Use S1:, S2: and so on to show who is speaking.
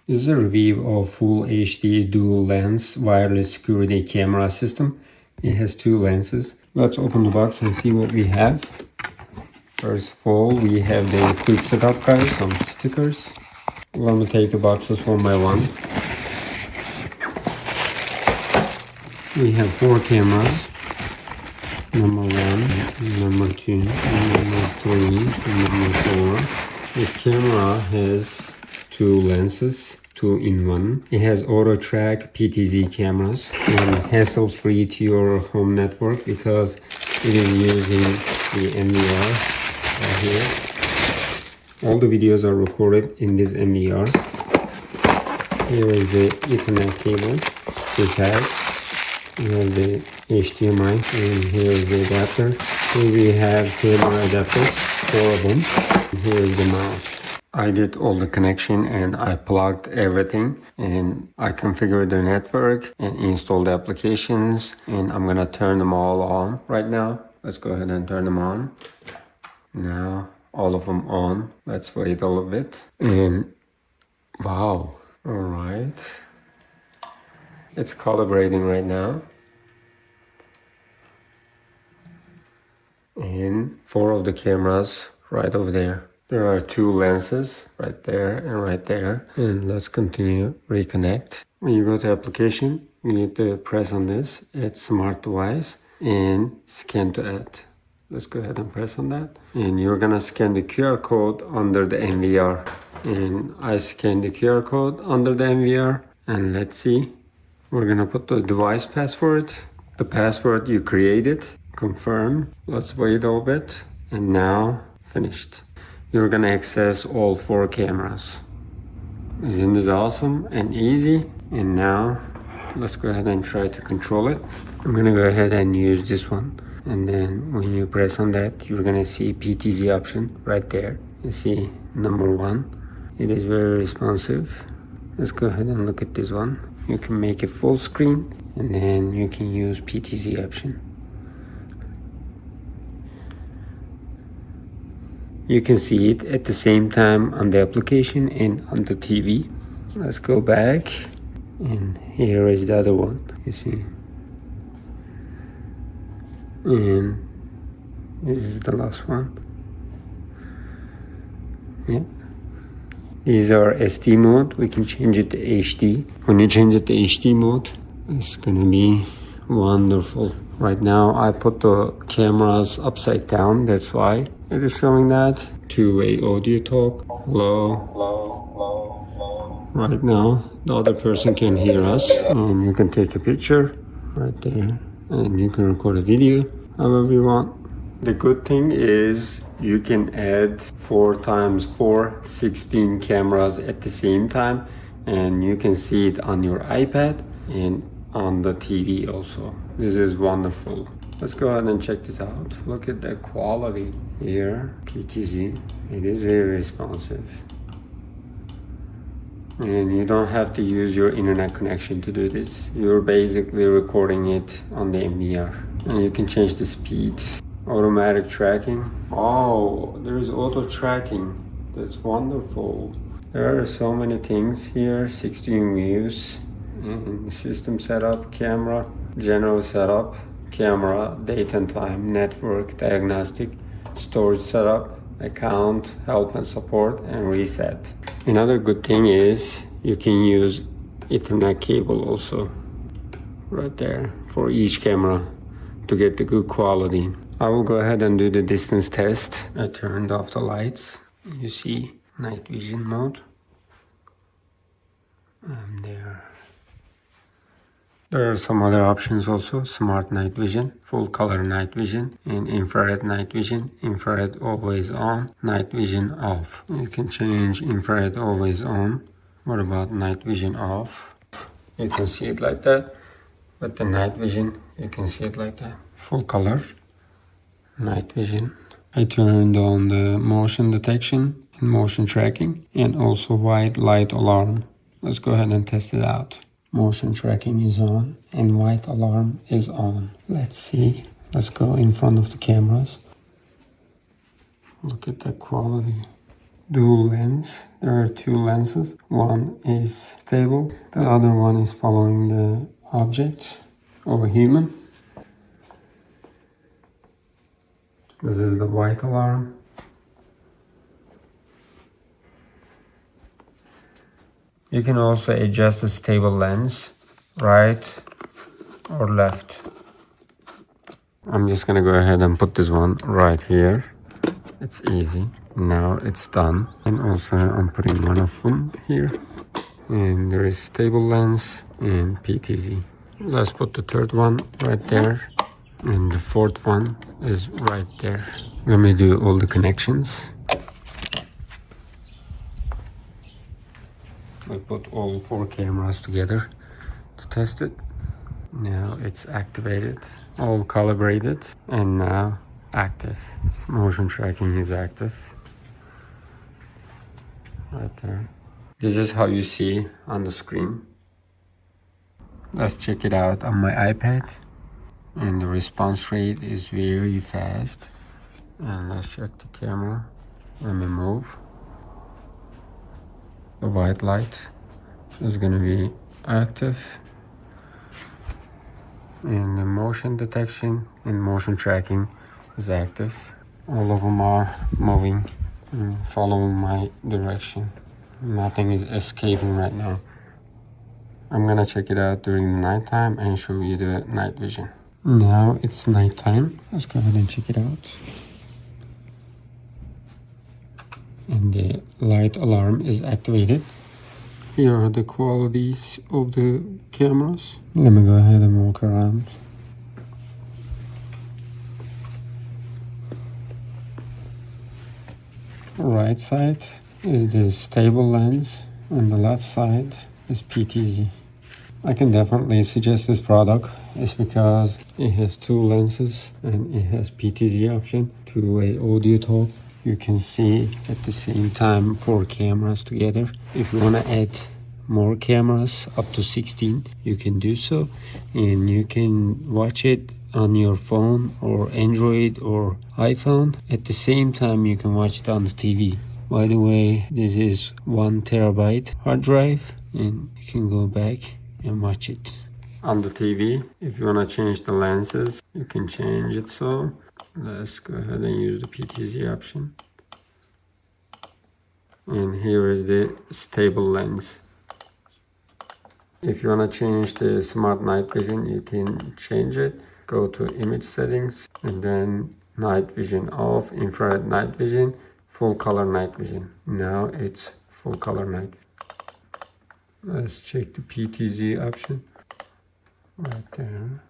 S1: This is a review of full HD dual lens wireless security camera system. It has two lenses. Let's open the box and see what we have. First of all, we have the quick setup guide, some stickers. Let me take the boxes one by one. We have 4 cameras. Number 1, number 2, number 3, and number 4. This camera has 2 lenses, 2 in 1. It has auto track PTZ cameras and hassle-free to your home network because it is using the NVR right here. All the videos are recorded in this NVR. Here is the Ethernet cable, 2 tags. Here is the HDMI, and here is the adapter. Here we have camera adapters, 4 of them. And here is the mouse. I did all the connection and I plugged everything and I configured the network and installed the applications, and I'm gonna turn them all on right now. Let's go ahead and turn them on. Now all of them on. Let's wait a little bit. And wow, all right. It's calibrating right now. And 4 of the cameras right over there. There are 2 lenses right there and right there. And let's continue reconnect. When you go to application, you need to press on this, add smart device and scan to add. Let's go ahead and press on that. And you're gonna scan the QR code under the NVR. And I scan the QR code under the NVR. And let's see. We're gonna put the device password, the password you created, confirm. Let's wait a little bit. And now finished. You're gonna access all 4 cameras. Isn't this awesome and easy? And now let's go ahead and try to control it. I'm gonna go ahead and use this one. And then when you press on that, you're gonna see PTZ option right there. You see number 1. It is very responsive. Let's go ahead and look at this one. You can make it full screen and then you can use PTZ option. You can see it at the same time on the application and on the TV. Let's go back and here is the other one, you see. And this is the last one. Yep. These are SD mode. We can change it to HD. When you change it to HD mode, it's gonna be wonderful. Right now, I put the cameras upside down. That's why it is showing that. 2-way audio talk. Hello. Right now, the other person can hear us. And you can take a picture right there. And you can record a video however you want. The good thing is you can add 4 times 4, 16 cameras at the same time, and you can see it on your iPad and on the TV also. This is wonderful. Let's go ahead and check this out. Look at the quality here, PTZ. It is very responsive. And you don't have to use your internet connection to do this. You're basically recording it on the NVR. And you can change the speed. Automatic tracking. Oh, there is auto tracking. That's wonderful. There are so many things here. 16 views. And system setup, camera, general setup, camera, date and time, network, diagnostic, storage setup, account, help and support, and reset. Another good thing is you can use Ethernet cable also right there for each camera to get the good quality. I will go ahead and do the distance test. I turned off the lights. You see night vision mode. And there are some other options also. Smart night vision, full color night vision, and infrared night vision. Infrared always on, night vision off. You can change infrared always on. What about night vision off? You can see it like that. But the night vision, you can see it like that. Full color night vision. I turned on the motion detection and motion tracking and also white light alarm. Let's go ahead and test it out. Motion tracking is on and white alarm is on. Let's see. Let's go in front of the cameras. Look at that quality. dual lens. There are two lenses. One is stable, the other one is following the object or a human. This is the white alarm. You can also adjust the stable lens, right or left. I'm just gonna go ahead and put this one right here. It's easy. Now it's done. And also I'm putting one of them here. And there is stable lens and PTZ. Let's put the third one right there. And the fourth one is right there. Let me do all the connections. I put all 4 cameras together to test it. Now it's activated, all calibrated, and now active. This motion tracking is active. Right there. This is how you see on the screen. Let's check it out on my iPad. And the response rate is very fast. And let's check the camera. Let me move. The white light is going to be active. And the motion detection and motion tracking is active. All of them are moving and following my direction. Nothing is escaping right now. I'm gonna check it out during the nighttime and show you the night vision. Now it's nighttime. Let's go ahead and check it out. And the light alarm is activated. Here are the qualities of the cameras. Let me go ahead and walk around. Right side is the stable lens, and the left side is PTZ. I can definitely suggest this product. It's because it has 2 lenses and it has PTZ option, two-way audio talk. You can see at the same time 4 cameras together. If you want to add more cameras up to 16, you can do so, and you can watch it on your phone or Android or iPhone. At the same time, you can watch it on the TV. By the way, this is 1 terabyte hard drive, and you can go back and watch it. On the TV, if you want to change the lenses, you can change it. So let's go ahead and use the PTZ option. And here is the stable lens. If you want to change the smart night vision, you can change it. Go to image settings and then night vision off, infrared night vision, full color night vision. Now it's full color night vision. Let's check the PTZ option right there.